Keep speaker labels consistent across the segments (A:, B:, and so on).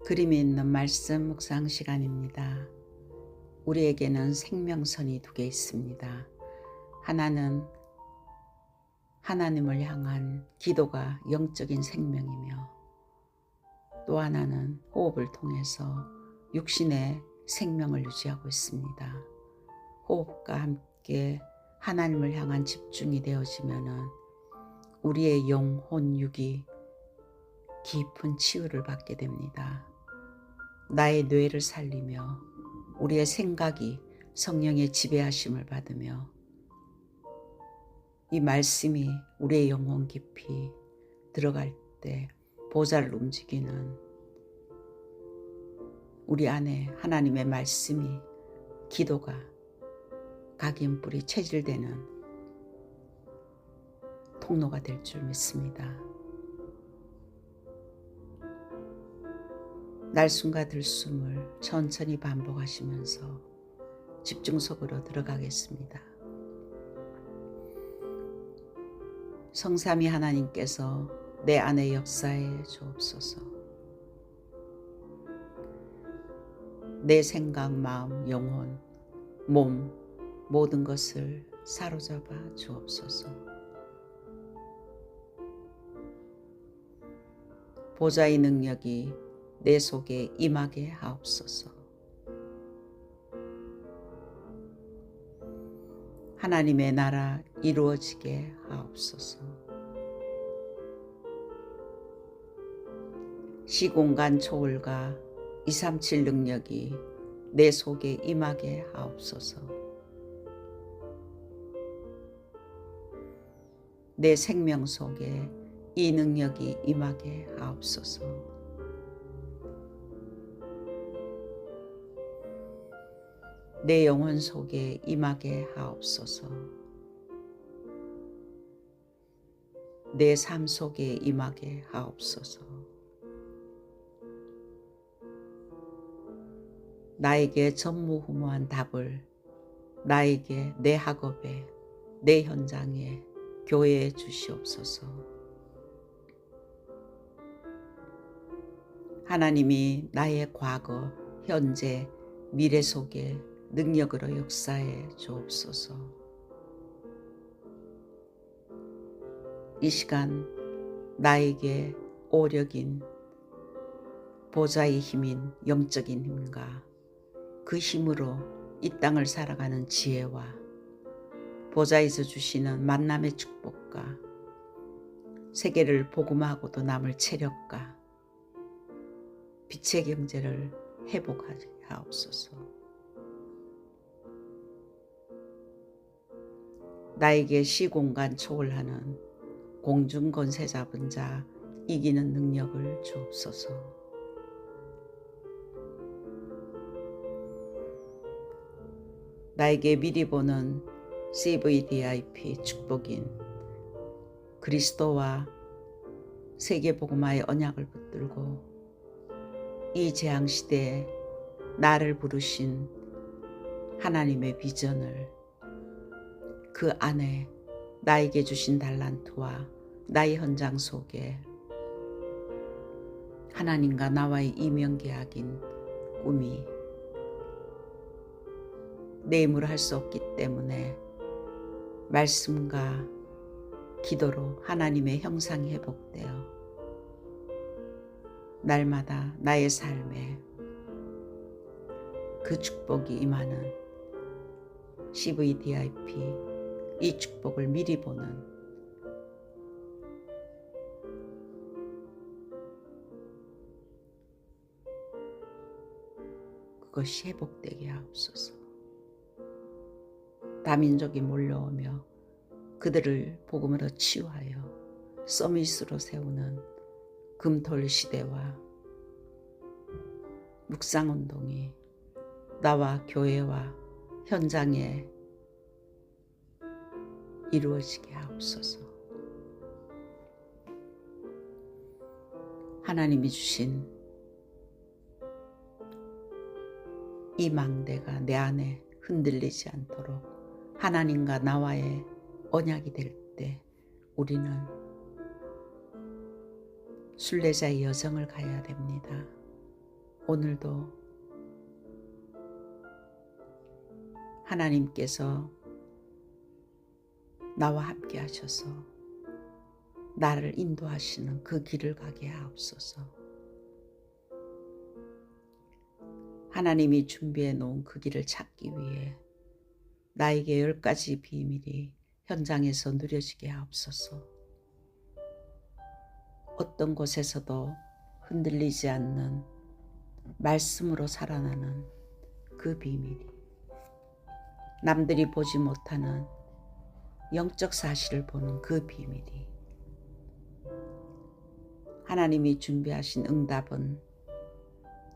A: 그림이 있는 말씀 묵상 시간입니다. 우리에게는 생명선이 두 개 있습니다. 하나는 하나님을 향한 기도가 영적인 생명이며, 또 하나는 호흡을 통해서 육신의 생명을 유지하고 있습니다. 호흡과 함께 하나님을 향한 집중이 되어지면은 우리의 영, 혼, 육이 깊은 치유를 받게 됩니다. 나의 뇌를 살리며 우리의 생각이 성령의 지배하심을 받으며, 이 말씀이 우리의 영혼 깊이 들어갈 때 보좌를 움직이는, 우리 안에 하나님의 말씀이, 기도가 각인뿌리 체질되는 통로가 될 줄 믿습니다. 날숨과 들숨을 천천히 반복하시면서 집중 속으로 들어가겠습니다. 성삼위 하나님께서 내 안에 역사해 주옵소서. 내 생각, 마음, 영혼, 몸 모든 것을 사로잡아 주옵소서. 보좌의 능력이 내 속에 임하게 하옵소서. 하나님의 나라 이루어지게 하옵소서. 시공간 초월과 237 능력이 내 속에 임하게 하옵소서. 내 생명 속에 이 능력이 임하게 하옵소서. 내 영혼 속에 임하게 하옵소서. 내 삶 속에 임하게 하옵소서. 나에게 전무후무한 답을, 나에게 내 학업에, 내 현장에, 교회에 주시옵소서. 하나님이 나의 과거, 현재, 미래 속에 능력으로 역사해 주옵소서. 이 시간 나에게 오력인 보좌의 힘인 영적인 힘과 그 힘으로 이 땅을 살아가는 지혜와 보좌에서 주시는 만남의 축복과 세계를 복음하고도 남을 체력과 빛의 경제를 회복하게 하옵소서. 나에게 시공간 초월하는 공중 권세 잡은 자 이기는 능력을 주옵소서. 나에게 미리 보는 CVDIP 축복인 그리스도와 세계복음화의 언약을 붙들고 이 재앙시대에 나를 부르신 하나님의 비전을, 그 안에 나에게 주신 달란트와 나의 현장 속에 하나님과 나와의 이면계약인 꿈이 내 힘으로 할 수 없기 때문에 말씀과 기도로 하나님의 형상이 회복되어 날마다 나의 삶에 그 축복이 임하는 CVDIP, 이 축복을 미리 보는 그것이 회복되게 하옵소서. 다민족이 몰려오며 그들을 복음으로 치유하여 서밋으로 세우는 금토일 시대와 묵상운동이 나와 교회와 현장에 이루어지게 하옵소서. 하나님이 주신 이 망대가 내 안에 흔들리지 않도록 하나님과 나와의 언약이 될 때 우리는 순례자의 여정을 가야 됩니다. 오늘도 하나님께서 나와 함께 하셔서 나를 인도하시는 그 길을 가게 하옵소서. 하나님이 준비해 놓은 그 길을 찾기 위해 나에게 10가지 비밀이 현장에서 누려지게 하옵소서. 어떤 곳에서도 흔들리지 않는 말씀으로 살아나는 그 비밀이, 남들이 보지 못하는 영적 사실을 보는 그 비밀이, 하나님이 준비하신 응답은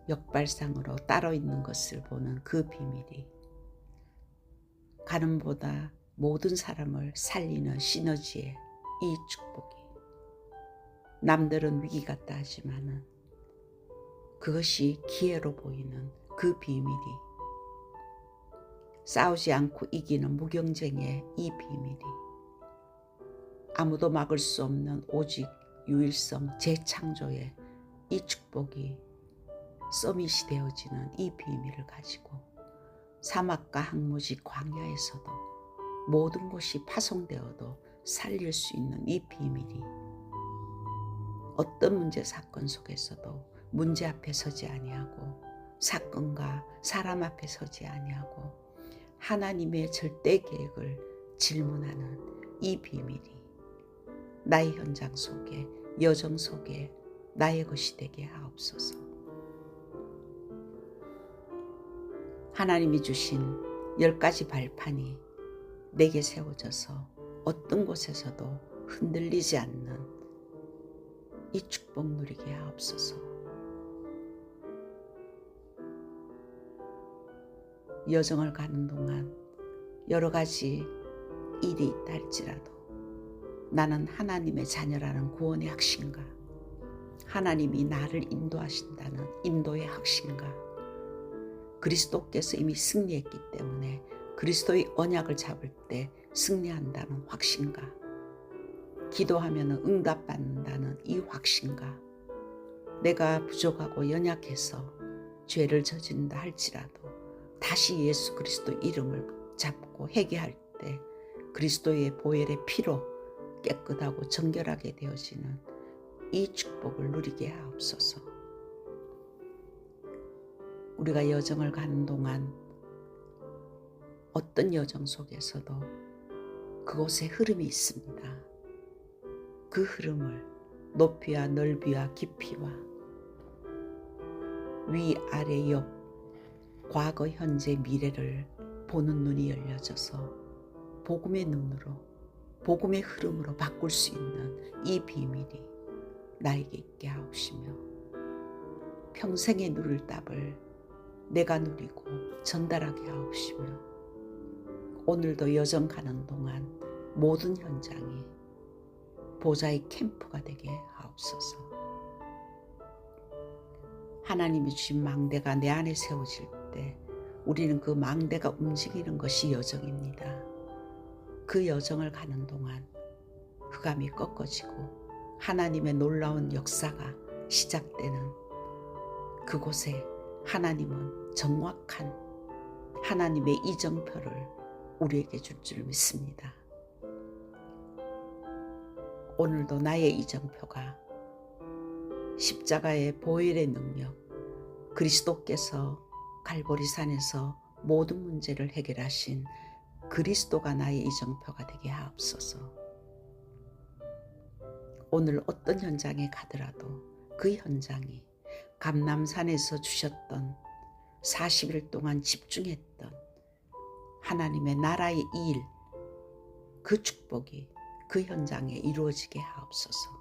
A: 역발상으로 따로 있는 것을 보는 그 비밀이, 가늠보다 모든 사람을 살리는 시너지의 이 축복이, 남들은 위기 같다 하지만은 그것이 기회로 보이는 그 비밀이, 싸우지 않고 이기는 무경쟁의 이 비밀이, 아무도 막을 수 없는 오직 유일성 재창조의 이 축복이 서밋이 되어지는 이 비밀을 가지고 사막과 항무지 광야에서도 모든 곳이 파송되어도 살릴 수 있는 이 비밀이, 어떤 문제 사건 속에서도 문제 앞에 서지 아니하고 사건과 사람 앞에 서지 아니하고 하나님의 절대 계획을 질문하는 이 비밀이 나의 현장 속에, 여정 속에 나의 것이 되게 하옵소서. 하나님이 주신 10가지 발판이 내게 세워져서 어떤 곳에서도 흔들리지 않는 이 축복 누리게 하옵소서. 여정을 가는 동안 여러 가지 일이 있다 할지라도 나는 하나님의 자녀라는 구원의 확신과 하나님이 나를 인도하신다는 인도의 확신과 그리스도께서 이미 승리했기 때문에 그리스도의 언약을 잡을 때 승리한다는 확신과 기도하면 응답받는다는 이 확신과 내가 부족하고 연약해서 죄를 저지른다 할지라도 다시 예수 그리스도 이름을 잡고 회개할 때 그리스도의 보혈의 피로 깨끗하고 정결하게 되어지는 이 축복을 누리게 하옵소서. 우리가 여정을 가는 동안 어떤 여정 속에서도 그곳에 흐름이 있습니다. 그 흐름을 높이와 넓이와 깊이와 위, 아래, 옆, 과거, 현재, 미래를 보는 눈이 열려져서 복음의 눈으로, 복음의 흐름으로 바꿀 수 있는 이 비밀이 나에게 있게 하옵시며 평생에 누릴 답을 내가 누리고 전달하게 하옵시며 오늘도 여정 가는 동안 모든 현장이 보좌의 캠프가 되게 하옵소서. 하나님이 주신 망대가 내 안에 세워질 때 우리는 그 망대가 움직이는 것이 여정입니다. 그 여정을 가는 동안 흑암이 꺾어지고 하나님의 놀라운 역사가 시작되는 그곳에 하나님은 정확한 하나님의 이정표를 우리에게 줄 줄 믿습니다. 오늘도 나의 이정표가 십자가의 보혈의 능력, 그리스도께서 갈보리산에서 모든 문제를 해결하신 그리스도가 나의 이정표가 되게 하옵소서. 오늘 어떤 현장에 가더라도 그 현장이 감람산에서 주셨던 40일 동안 집중했던 하나님의 나라의 일, 그 축복이 그 현장에 이루어지게 하옵소서.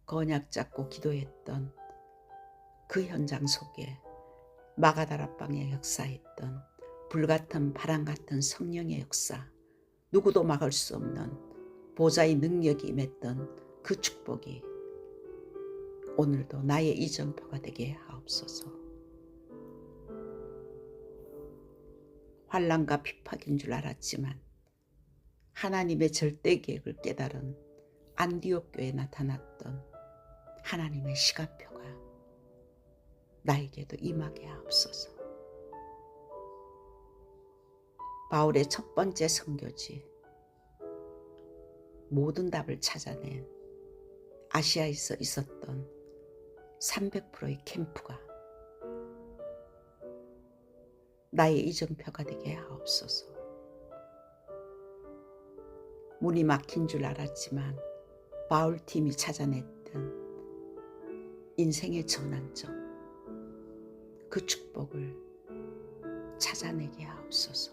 A: 언약 잡고 기도했던 그 현장 속에 마가다락방에 역사했던 불같은 바람 같은 성령의 역사, 누구도 막을 수 없는 보좌의 능력이 임했던 그 축복이 오늘도 나의 이정표가 되게 하옵소서. 환난과 핍박인 줄 알았지만 하나님의 절대 계획을 깨달은 안디옥 교회에 나타났던 하나님의 시간표가 나에게도 임하게 하옵소서. 바울의 첫 번째 선교지, 모든 답을 찾아낸 아시아에서 있었던 300%의 캠프가 나의 이정표가 되게 하옵소서. 문이 막힌 줄 알았지만 바울팀이 찾아냈던 인생의 전환점, 그 축복을 찾아내게 하옵소서.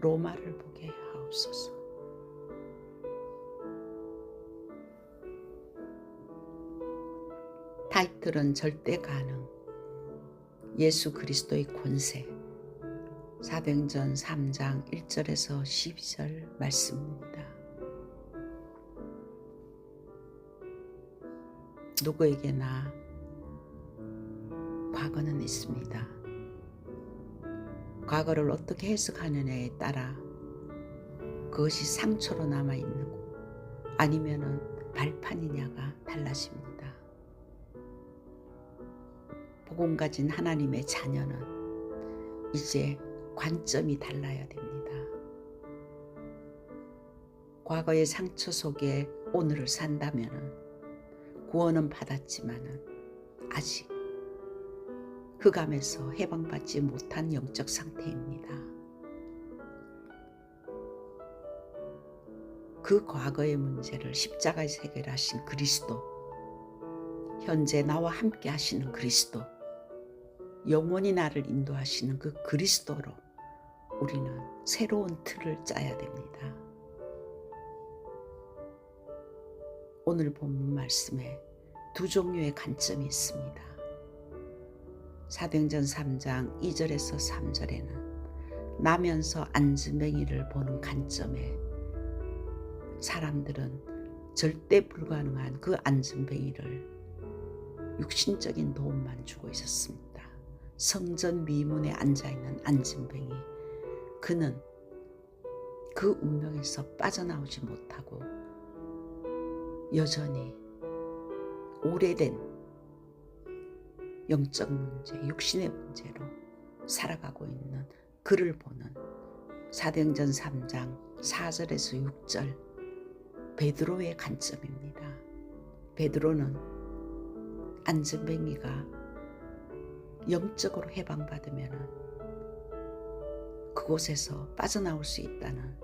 A: 로마를 보게 하옵소서. 타이틀은 절대 가능, 예수 그리스도의 권세, 사도행전 3장 1절에서 12절 말씀입니다. 누구에게나 과거는 있습니다. 과거를 어떻게 해석하느냐에 따라 그것이 상처로 남아있는 아니면은 발판이냐가 달라집니다. 복음 가진 하나님의 자녀는 이제 관점이 달라야 됩니다. 과거의 상처 속에 오늘을 산다면은 구원은 받았지만은 아직 흑암에서 해방받지 못한 영적 상태입니다. 그 과거의 문제를 십자가에서 해결하신 그리스도, 현재 나와 함께 하시는 그리스도, 영원히 나를 인도하시는 그 그리스도로 우리는 새로운 틀을 짜야 됩니다. 오늘 본문 말씀에 두 종류의 관점이 있습니다. 사도행전 3장 2절에서 3절에는 나면서 안진뱅이를 보는 관점에 사람들은 절대 불가능한 그 안진뱅이를 육신적인 도움만 주고 있었습니다. 성전 미문에 앉아있는 안진뱅이, 그는 그 운명에서 빠져나오지 못하고 여전히 오래된 영적 문제, 육신의 문제로 살아가고 있는 그를 보는 사도행전 3장 4절에서 6절 베드로의 관점입니다. 베드로는 안진뱅이가 영적으로 해방받으면 그곳에서 빠져나올 수 있다는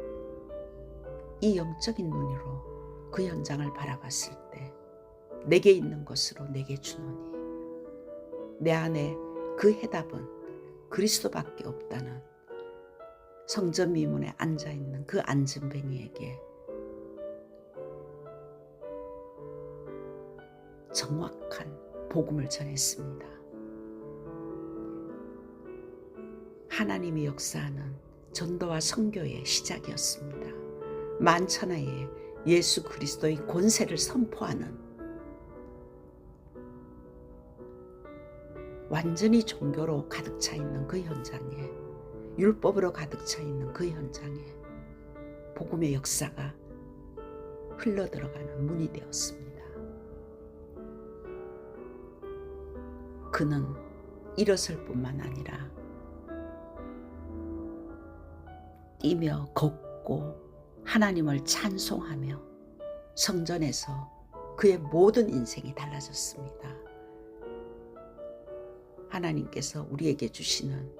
A: 이 영적인 눈으로 그 현장을 바라봤을 때 내게 있는 것으로 내게 주노니 내 안에 그 해답은 그리스도밖에 없다는 성전 미문에 앉아있는 그 안진뱅이에게 정확한 복음을 전했습니다. 하나님이 역사하는 전도와 선교의 시작이었습니다. 만천하에 예수 그리스도의 권세를 선포하는, 완전히 종교로 가득 차 있는 그 현장에, 율법으로 가득 차 있는 그 현장에 복음의 역사가 흘러들어가는 문이 되었습니다. 그는 일어설 뿐만 아니라 뛰며 걷고 하나님을 찬송하며 성전에서 그의 모든 인생이 달라졌습니다. 하나님께서 우리에게 주시는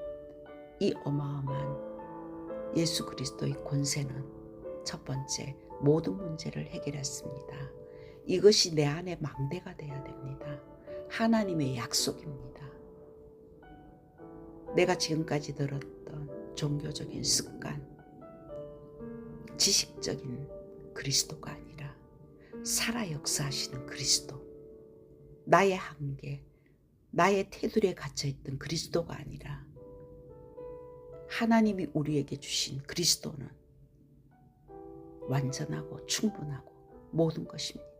A: 이 어마어마한 예수 그리스도의 권세는 첫 번째, 모든 문제를 해결했습니다. 이것이 내 안에 망대가 되어야 됩니다. 하나님의 약속입니다. 내가 지금까지 들었던 종교적인 습관, 지식적인 그리스도가 아니라 살아 역사하시는 그리스도, 나의 한계, 나의 테두리에 갇혀있던 그리스도가 아니라 하나님이 우리에게 주신 그리스도는 완전하고 충분하고 모든 것입니다.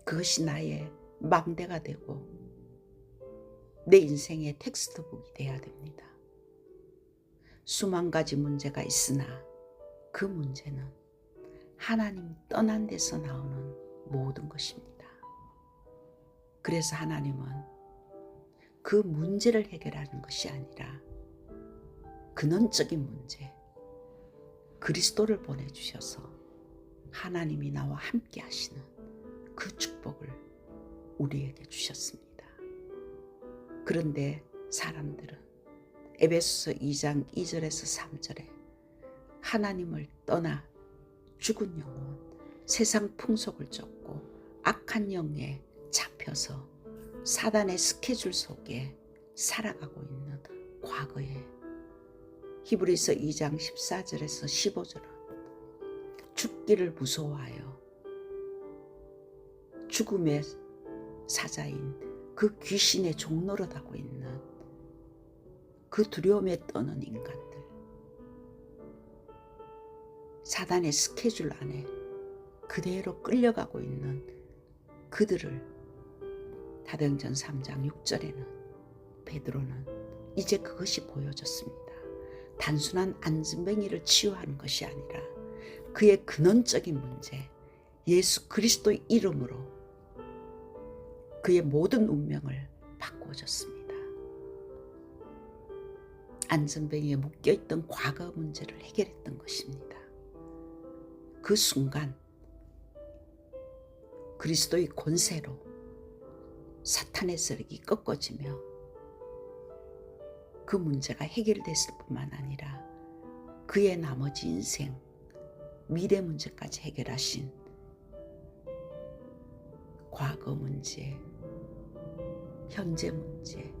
A: 그것이 나의 망대가 되고 내 인생의 텍스트북이 되어야 됩니다. 수만 가지 문제가 있으나 그 문제는 하나님 떠난 데서 나오는 모든 것입니다. 그래서 하나님은 그 문제를 해결하는 것이 아니라 근원적인 문제, 그리스도를 보내주셔서 하나님이 나와 함께 하시는 그 축복을 우리에게 주셨습니다. 그런데 사람들은 에베소서 2장 2절에서 3절에 하나님을 떠나 죽은 영혼, 세상 풍속을 쫓고 악한 영에 잡혀서 사단의 스케줄 속에 살아가고 있는 과거에 히브리서 2장 14절에서 15절은 죽기를 무서워하여 죽음의 사자인 그 귀신의 종노릇하고 있는 그 두려움에 떠는 인간들, 사단의 스케줄 안에 그대로 끌려가고 있는 그들을 사도행전 3장 6절에는 베드로는 이제 그것이 보여졌습니다. 단순한 안진뱅이를 치유하는 것이 아니라 그의 근원적인 문제, 예수 그리스도의 이름으로 그의 모든 운명을 바꿔줬습니다. 안전뱅이에 묶여있던 과거 문제를 해결했던 것입니다. 그 순간 그리스도의 권세로 사탄의 세력이 꺾어지며 그 문제가 해결됐을 뿐만 아니라 그의 나머지 인생, 미래 문제까지 해결하신 과거 문제, 현재 문제,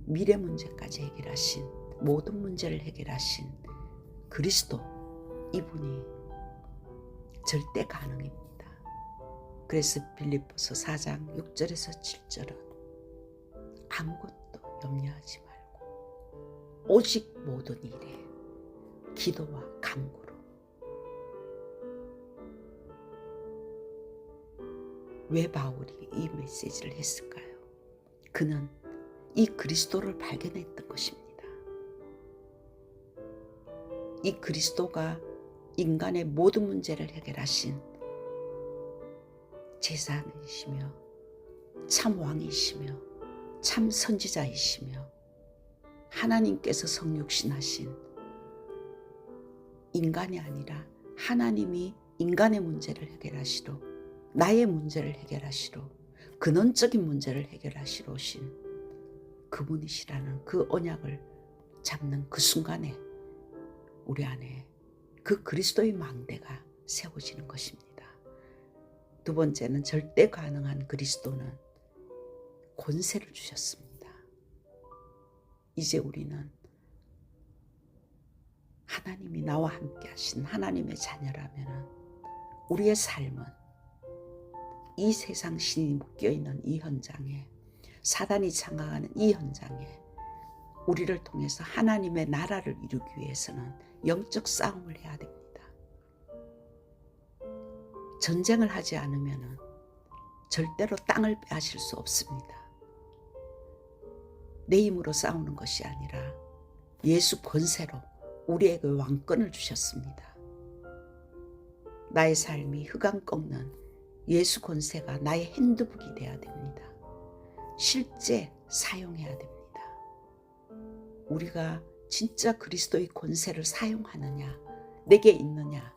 A: 미래 문제까지 해결하신 모든 문제를 해결하신 그리스도, 이분이 절대 가능입니다. 그래서 빌립보서 4장 6절에서 7절은 아무것도 염려하지 말고 오직 모든 일에 기도와 간구로. 왜 바울이 이 메시지를 했을까요? 그는 이 그리스도를 발견했던 것입니다. 이 그리스도가 인간의 모든 문제를 해결하신 제사장이시며 참 왕이시며 참 선지자이시며 하나님께서 성육신하신 인간이 아니라 하나님이 인간의 문제를 해결하시러, 나의 문제를 해결하시러, 근원적인 문제를 해결하시러 오신 그분이시라는 그 언약을 잡는 그 순간에 우리 안에 그 그리스도의 망대가 세워지는 것입니다. 두 번째는 절대 가능한 그리스도는 권세를 주셨습니다. 이제 우리는 하나님이 나와 함께 하신 하나님의 자녀라면 우리의 삶은 이 세상 신이 묶여있는 이 현장에, 사단이 장악하는 이 현장에 우리를 통해서 하나님의 나라를 이루기 위해서는 영적 싸움을 해야 됩니다. 전쟁을 하지 않으면 절대로 땅을 빼앗을 수 없습니다. 내 힘으로 싸우는 것이 아니라 예수 권세로 우리에게 왕권을 주셨습니다. 나의 삶이 흑암 꺾는 예수 권세가 나의 핸드북이 되어야 됩니다. 실제 사용해야 됩니다. 우리가 진짜 그리스도의 권세를 사용하느냐, 내게 있느냐,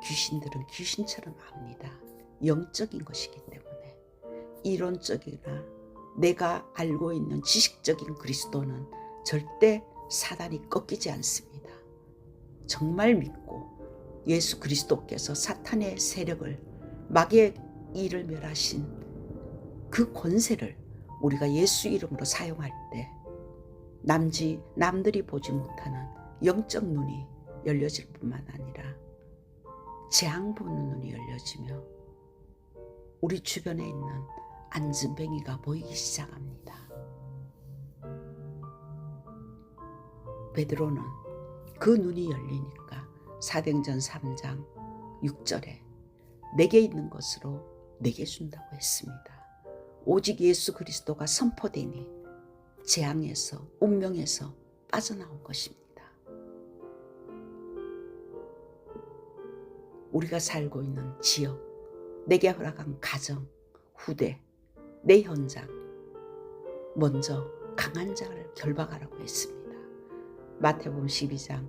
A: 귀신들은 귀신처럼 압니다. 영적인 것이기 때문에. 이론적이나 내가 알고 있는 지식적인 그리스도는 절대 사단이 꺾이지 않습니다. 정말 믿고 예수 그리스도께서 사탄의 세력을, 마귀의 일을 멸하신 그 권세를 우리가 예수 이름으로 사용할 때 남들이 보지 못하는 영적 눈이 열려질 뿐만 아니라 재앙 보는 눈이 열려지며 우리 주변에 있는 안진뱅이가 보이기 시작합니다. 베드로는 그 눈이 열리니까 사도행전 3장 6절에 내게 있는 것으로 내게 준다고 했습니다. 오직 예수 그리스도가 선포되니 재앙에서, 운명에서 빠져나온 것입니다. 우리가 살고 있는 지역, 내게 허락한 가정, 후대, 내 현장, 먼저 강한 자를 결박하라고 했습니다. 마태복음 12장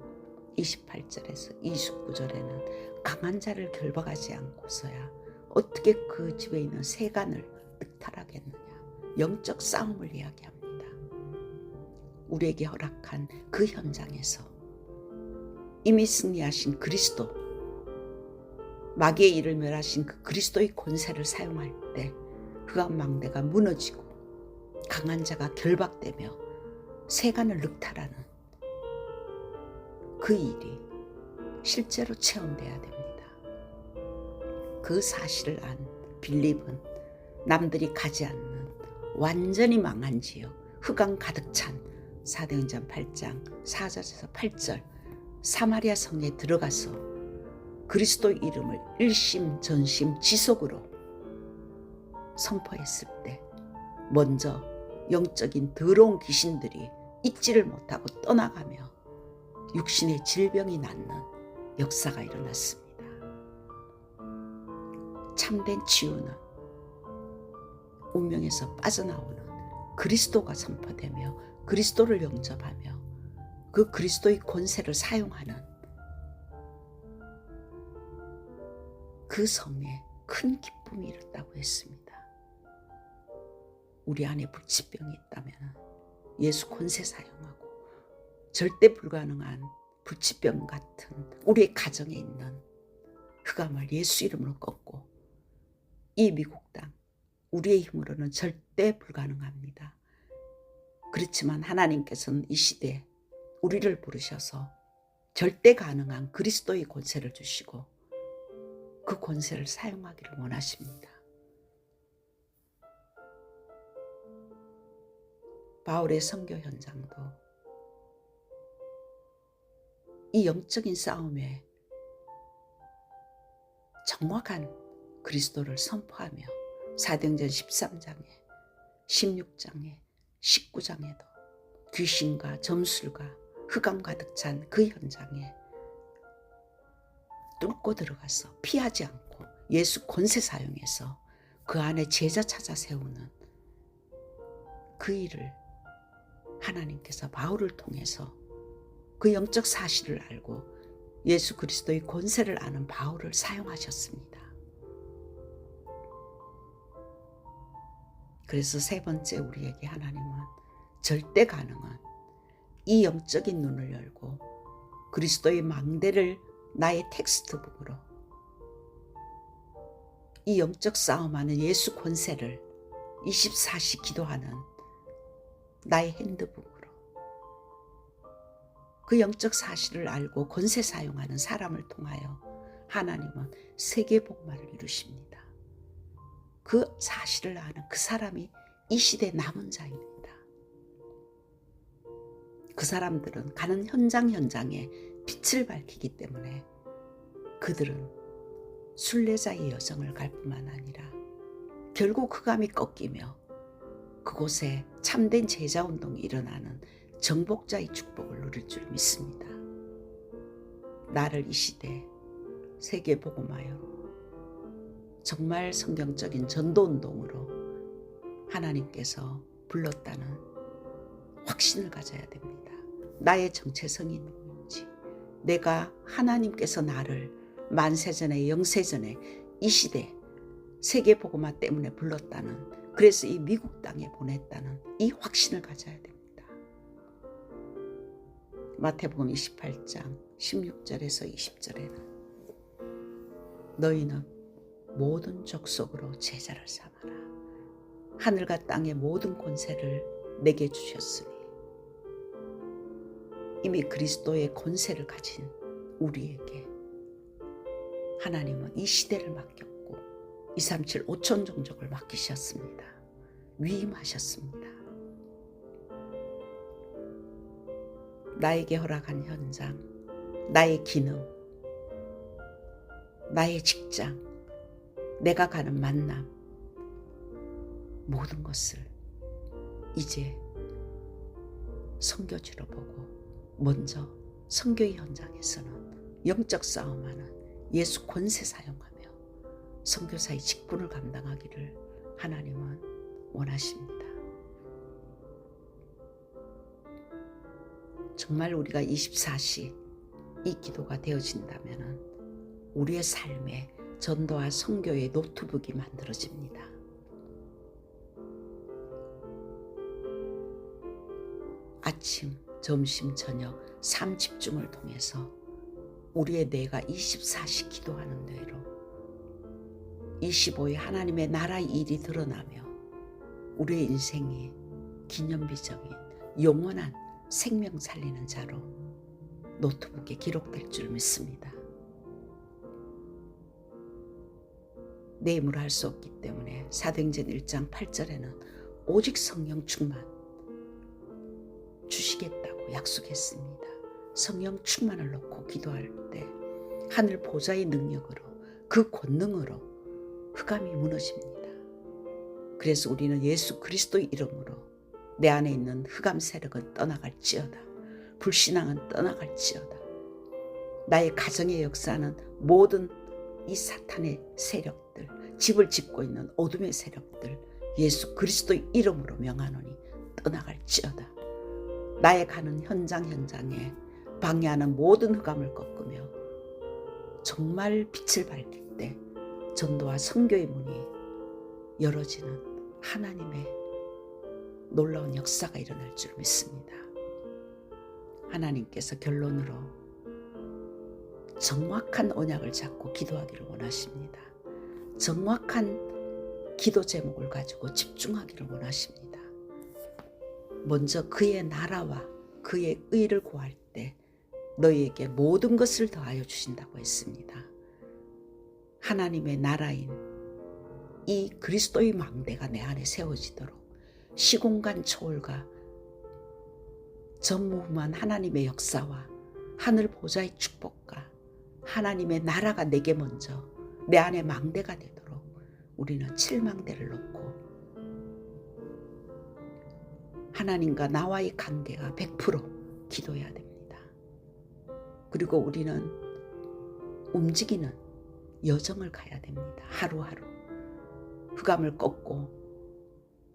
A: 28절에서 29절에는 강한 자를 결박하지 않고서야 어떻게 그 집에 있는 세간을 늑탈하겠느냐. 영적 싸움을 이야기합니다. 우리에게 허락한 그 현장에서 이미 승리하신 그리스도, 마귀의 일을 멸하신 그 그리스도의 권세를 사용할 때 흑암 망대가 무너지고 강한 자가 결박되며 세간을 늑탈하는 그 일이 실제로 체험돼야 됩니다. 그 사실을 안 빌립은 남들이 가지 않는 완전히 망한 지역, 흑암 가득 찬 사도행전 8장 4절에서 8절 사마리아 성에 들어가서 그리스도의 이름을 일심전심 지속으로 선포했을 때 먼저 영적인 더러운 귀신들이 잊지를 못하고 떠나가며 육신의 질병이 낫는 역사가 일어났습니다. 참된 치유는 운명에서 빠져나오는 그리스도가 선포되며 그리스도를 영접하며 그 그리스도의 권세를 사용하는 그 성에 큰 기쁨이 일었다고 했습니다. 우리 안에 불치병이 있다면 예수 권세 사용하고 절대 불가능한 불치병 같은 우리의 가정에 있는 흑암을 예수 이름으로 꺾고 이 미국 땅 우리의 힘으로는 절대 불가능합니다. 그렇지만 하나님께서는 이 시대에 우리를 부르셔서 절대 가능한 그리스도의 권세를 주시고 그 권세를 사용하기를 원하십니다. 바울의 선교 현장도 이 영적인 싸움에 정확한 그리스도를 선포하며 사도행전 13장에 16장에 19장에도 귀신과 점술과 흑암 가득 찬 그 현장에 뚫고 들어가서 피하지 않고 예수 권세 사용해서 그 안에 제자 찾아 세우는 그 일을 하나님께서 바울을 통해서 그 영적 사실을 알고 예수 그리스도의 권세를 아는 바울을 사용하셨습니다. 그래서 세 번째 우리에게 하나님은 절대 가능한 이 영적인 눈을 열고 그리스도의 망대를 나의 텍스트북으로 이 영적 싸움하는 예수 권세를 24시 기도하는 나의 핸드북으로 그 영적 사실을 알고 권세 사용하는 사람을 통하여 하나님은 세계복음화를 이루십니다. 그 사실을 아는 그 사람이 이 시대의 남은 자입니다. 그 사람들은 가는 현장에 빛을 밝히기 때문에 그들은 순례자의 여정을 갈 뿐만 아니라 결국 흑암이 꺾이며 그곳에 참된 제자운동이 일어나는 정복자의 축복을 누릴 줄 믿습니다. 나를 이 시대에 세계복음화요 정말 성경적인 전도운동으로 하나님께서 불렀다는 확신을 가져야 됩니다. 나의 정체성이 누구인지, 내가 하나님께서 나를 만세전에 영세전에 이 시대 세계복음화 때문에 불렀다는, 그래서 이 미국 땅에 보냈다는 이 확신을 가져야 됩니다. 마태복음 28장 16절에서 20절에는 너희는 모든 족속으로 제자를 삼아라. 하늘과 땅의 모든 권세를 내게 주셨으니 이미 그리스도의 권세를 가진 우리에게 하나님은 이 시대를 맡겼고 237 5천 종족을 맡기셨습니다. 위임하셨습니다. 나에게 허락한 현장, 나의 기능, 나의 직장, 내가 가는 만남, 모든 것을 이제 선교지로 보고 먼저 선교의 현장에서는 영적 싸움하는 예수 권세 사용하며 선교사의 직분을 감당하기를 하나님은 원하십니다. 정말 우리가 24시 이 기도가 되어진다면 우리의 삶에 전도와 선교의 노트북이 만들어집니다. 아침, 점심, 저녁 3집중을 통해서 우리의 뇌가 24시 기도하는 뇌로 25일 하나님의 나라의 일이 드러나며 우리의 인생이 기념비적인 영원한 생명 살리는 자로 노트북에 기록될 줄 믿습니다. 내 힘으로 할 수 없기 때문에 사도행전 1장 8절에는 오직 성령 충만 주시겠다고 약속했습니다. 성령 충만을 놓고 기도할 때 하늘 보좌의 능력으로 그 권능으로 흑암이 무너집니다. 그래서 우리는 예수 그리스도의 이름으로 내 안에 있는 흑암 세력은 떠나갈지어다. 불신앙은 떠나갈지어다. 나의 가정의 역사는 모든 이 사탄의 세력들, 집을 짓고 있는 어둠의 세력들 예수 그리스도의 이름으로 명하노니 떠나갈지어다. 나의 가는 현장에 방해하는 모든 흑암을 꺾으며 정말 빛을 밝힐 때 전도와 선교의 문이 열어지는 하나님의 놀라운 역사가 일어날 줄 믿습니다. 하나님께서 결론으로 정확한 언약을 잡고 기도하기를 원하십니다. 정확한 기도 제목을 가지고 집중하기를 원하십니다. 먼저 그의 나라와 그의 의를 구할 때 너희에게 모든 것을 더하여 주신다고 했습니다. 하나님의 나라인 이 그리스도의 망대가 내 안에 세워지도록 시공간 초월과 전무후무한 하나님의 역사와 하늘 보좌의 축복과 하나님의 나라가 내게 먼저 내 안에 망대가 되도록 우리는 7망대를 놓고 하나님과 나와의 관계가 100% 기도해야 됩니다. 그리고 우리는 움직이는 여정을 가야 됩니다. 하루하루 흑암을 꺾고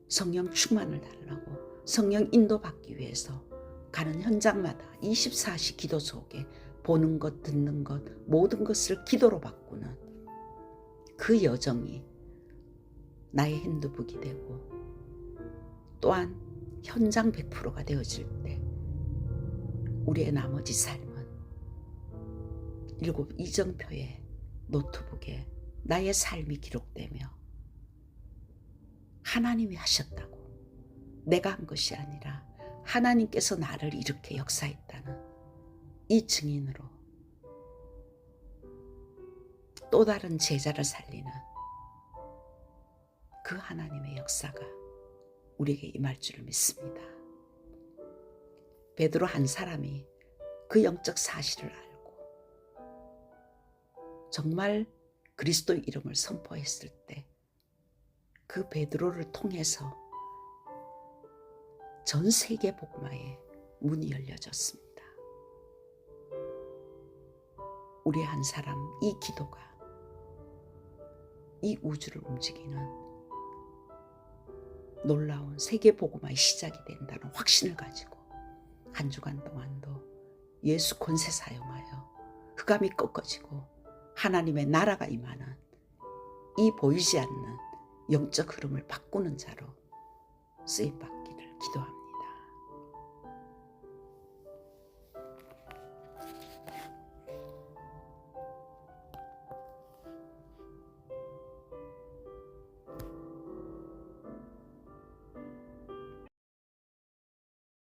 A: 성령 충만을 달라고 성령 인도받기 위해서 가는 현장마다 24시 기도 속에 보는 것, 듣는 것, 모든 것을 기도로 바꾸는 그 여정이 나의 핸드북이 되고 또한 현장 100%가 되어질 때 우리의 나머지 삶은 7 이정표의 노트북에 나의 삶이 기록되며 하나님이 하셨다고 내가 한 것이 아니라 하나님께서 나를 이렇게 역사했다는 이 증인으로 또 다른 제자를 살리는 그 하나님의 역사가 우리에게 임할 줄을 믿습니다. 베드로 한 사람이 그 영적 사실을 알고 정말 그리스도의 이름을 선포했을 때 그 베드로를 통해서 전 세계 복음화의 문이 열려졌습니다. 우리 한 사람 이 기도가 이 우주를 움직이는 놀라운 세계 복음화의 시작이 된다는 확신을 가지고 한 주간 동안도 예수 권세 사용하여 흑암이 꺾어지고 하나님의 나라가 임하는 이 보이지 않는 영적 흐름을 바꾸는 자로 쓰임받기를 기도합니다.